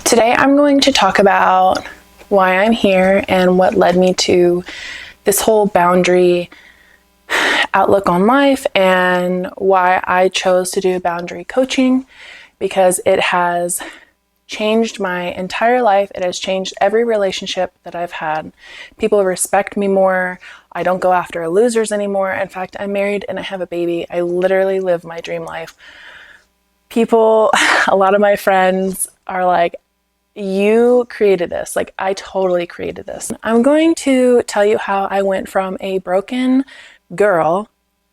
Today I'm going to talk about why I'm here and what led me to this whole boundary outlook on life and why I chose to do boundary coaching, because it has changed my entire life. It has changed every relationship that I've had. People respect me more. I don't go after losers anymore. In fact, I'm married and I have a baby. I literally live my dream life. People, a lot of my friends are like, you created this. Like, I totally created this. I'm going to tell you how I went from a broken girl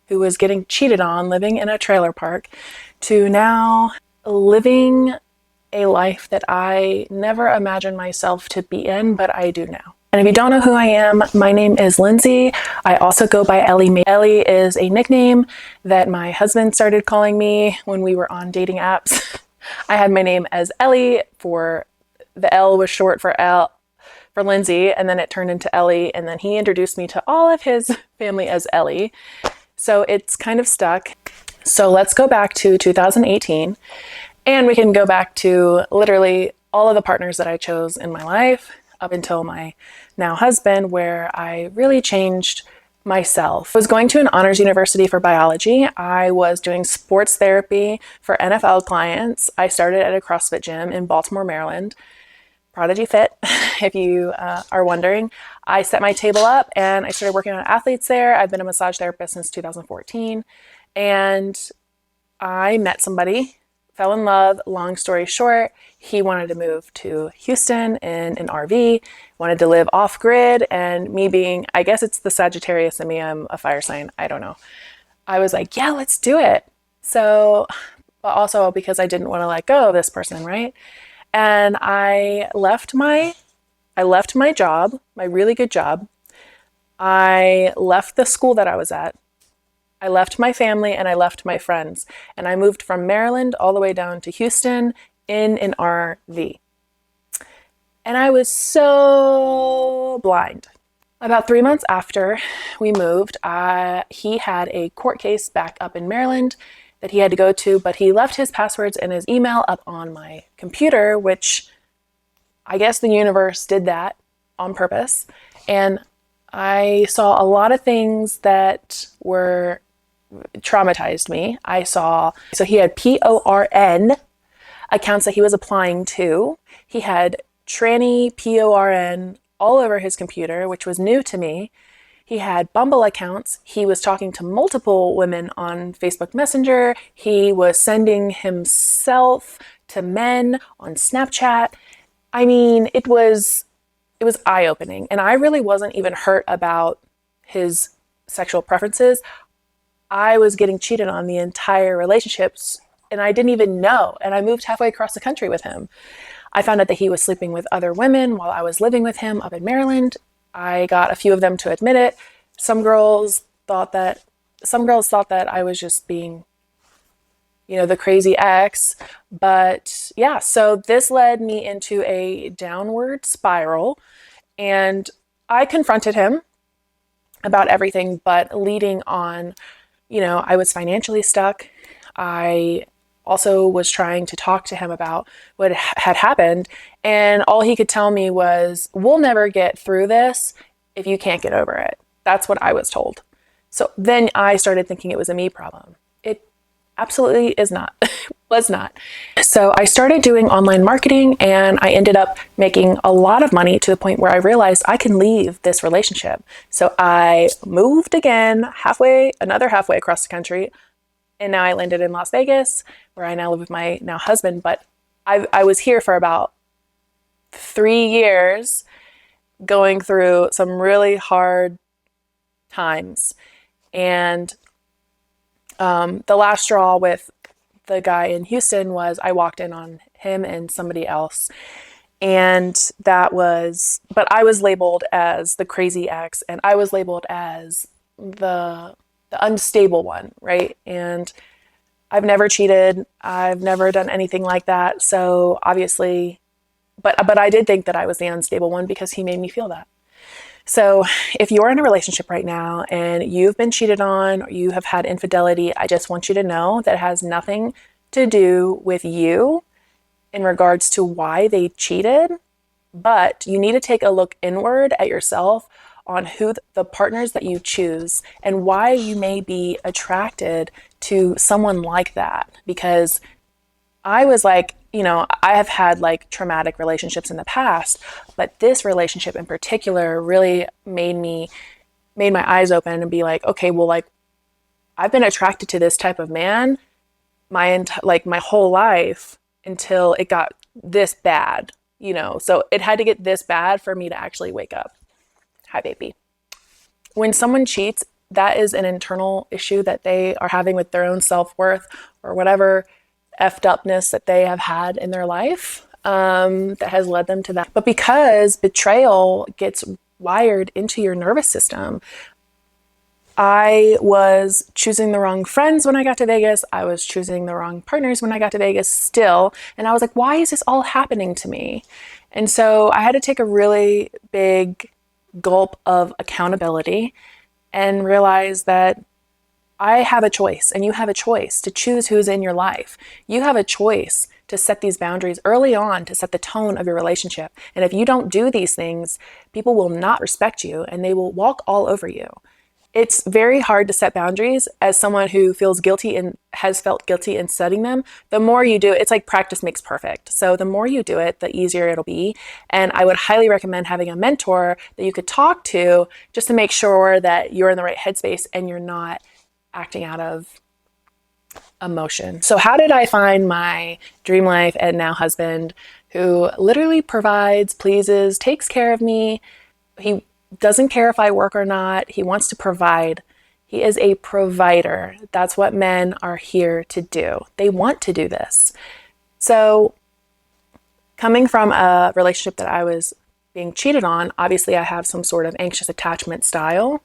who was getting cheated on, living in a trailer park, to now living a life that I never imagined myself to be in, but I do now. And if you don't know who I am, my name is Lindsay. I also go by Ellie. Ellie is a nickname that my husband started calling me when we were on dating apps. I had my name as Ellie. For the L was short for Lindsay, and then it turned into Ellie, and then he introduced me to all of his family as Ellie. So it's kind of stuck. So let's go back to 2018, and we can go back to literally all of the partners that I chose in my life up until my now husband, where I really changed myself. I was going to an honors university for biology. I was doing sports therapy for NFL clients. I started at a CrossFit gym in Baltimore, Maryland. Prodigy Fit, if you are wondering. I set my table up and I started working on athletes there. I've been a massage therapist since 2014, and I met somebody, fell in love. Long story short, he wanted to move to Houston in an RV, wanted to live off grid, and me being, I guess it's the Sagittarius in me, I'm a fire sign, I don't know. I was like, yeah, let's do it. So, but also because I didn't want to let go of this person, right? And I left my job, my really good job. I left the school that I was at. I left my family and I left my friends. And I moved from Maryland all the way down to Houston in an RV. And I was so blind. About 3 months after we moved, he had a court case back up in Maryland that he had to go to, but he left his passwords and his email up on my computer, which I guess the universe did that on purpose. And I saw a lot of things that were traumatized me. So he had PORN accounts that he was applying to. He had tranny PORN all over his computer, which was new to me. He had Bumble accounts. He was talking to multiple women on Facebook Messenger. He was sending himself to men on Snapchat. I mean, it was eye-opening. And I really wasn't even hurt about his sexual preferences. I was getting cheated on the entire relationships, and I didn't even know. And I moved halfway across the country with him. I found out that he was sleeping with other women while I was living with him up in Maryland. I got a few of them to admit it. Some girls thought that I was just being, the crazy ex. But yeah, so this led me into a downward spiral, and I confronted him about everything, but leading on, I was financially stuck. I also was trying to talk to him about what had happened, and all he could tell me was, we'll never get through this if you can't get over it. That's what I was told. So then I started thinking it was a me problem. It absolutely is not. Was not. So I started doing online marketing, and I ended up making a lot of money to the point where I realized I can leave this relationship. So I moved again, another halfway across the country. And now I landed in Las Vegas, where I now live with my now husband. But I was here for about 3 years, going through some really hard times. And the last straw with the guy in Houston was I walked in on him and somebody else. And but I was labeled as the crazy ex, and I was labeled as the unstable one, right? And I've never cheated. I've never done anything like that. So obviously, but I did think that I was the unstable one because he made me feel that. So if you're in a relationship right now and you've been cheated on, or you have had infidelity, I just want you to know that it has nothing to do with you. in regards to why they cheated, but you need to take a look inward at yourself on who the partners that you choose and why you may be attracted to someone like that. Because I was like, I have had like traumatic relationships in the past, but this relationship in particular really made my eyes open and be like, okay, well, like I've been attracted to this type of man my whole life until it got this bad, So it had to get this bad for me to actually wake up. Hi, baby. When someone cheats, that is an internal issue that they are having with their own self-worth or whatever effed upness that they have had in their life, that has led them to that. But because betrayal gets wired into your nervous system, I was choosing the wrong friends when I got to Vegas. I was choosing the wrong partners when I got to Vegas still. And I was like, why is this all happening to me? And so I had to take a really big gulp of accountability and realize that I have a choice and you have a choice to choose who's in your life. You have a choice to set these boundaries early on to set the tone of your relationship. And if you don't do these things, people will not respect you and they will walk all over you. It's very hard to set boundaries as someone who feels guilty and has felt guilty in setting them. The more you do it, it's like practice makes perfect. So the more you do it, the easier it'll be. And I would highly recommend having a mentor that you could talk to just to make sure that you're in the right headspace and you're not acting out of emotion. So how did I find my dream life and now husband who literally provides, pleases, takes care of me? He doesn't care if I work or not. He wants to provide. He is a provider. That's what men are here to do. They want to do this. So coming from a relationship that I was being cheated on, obviously I have some sort of anxious attachment style,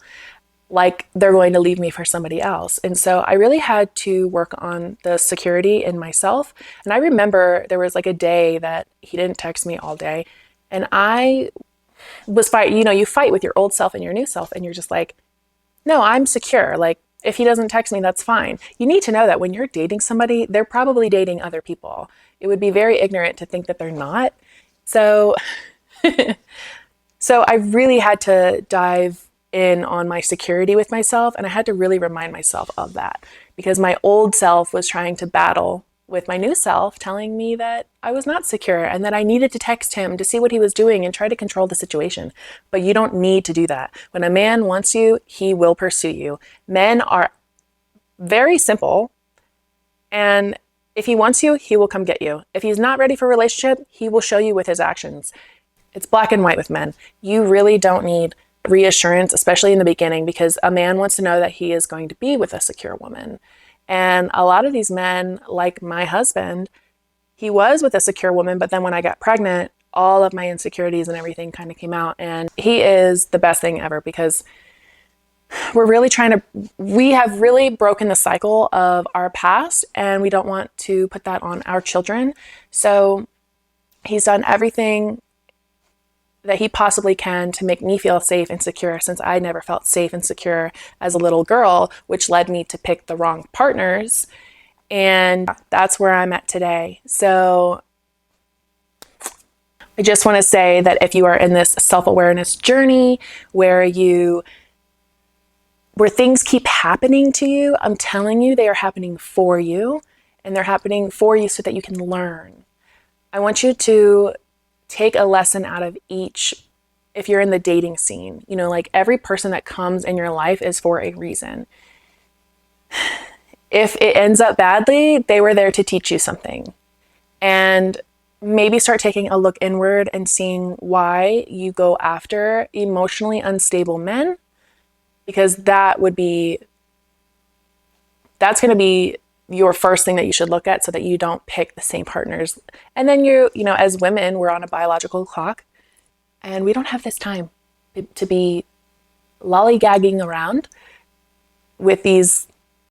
like they're going to leave me for somebody else. And so I really had to work on the security in myself. And I remember there was like a day that he didn't text me all day. And I was fight, you fight with your old self and your new self, and you're just like, no, I'm secure. Like, if he doesn't text me, that's fine. You need to know that when you're dating somebody, they're probably dating other people. It would be very ignorant to think that they're not. So, so I really had to dive in on my security with myself, and I had to really remind myself of that because my old self was trying to battle with my new self, telling me that I was not secure and that I needed to text him to see what he was doing and try to control the situation. But you don't need to do that. When a man wants you, he will pursue you. Men are very simple, and if he wants you, he will come get you. If he's not ready for a relationship, he will show you with his actions. It's black and white with men. You really don't need reassurance, especially in the beginning, because a man wants to know that he is going to be with a secure woman. And a lot of these men, like my husband, he was with a secure woman, but then when I got pregnant, all of my insecurities and everything kind of came out. And he is the best thing ever because we have really broken the cycle of our past and we don't want to put that on our children. So he's done everything that he possibly can to make me feel safe and secure, since I never felt safe and secure as a little girl, which led me to pick the wrong partners. And that's where I'm at today. So I just want to say that if you are in this self-awareness journey where things keep happening to you, I'm telling you, they are happening for you, and they're happening for you so that you can learn. I want you to take a lesson out of each. If you're in the dating scene, like every person that comes in your life is for a reason. If it ends up badly, they were there to teach you something. And maybe start taking a look inward and seeing why you go after emotionally unstable men, because that's going to be your first thing that you should look at so that you don't pick the same partners. And then as women, we're on a biological clock and we don't have this time to be lollygagging around with these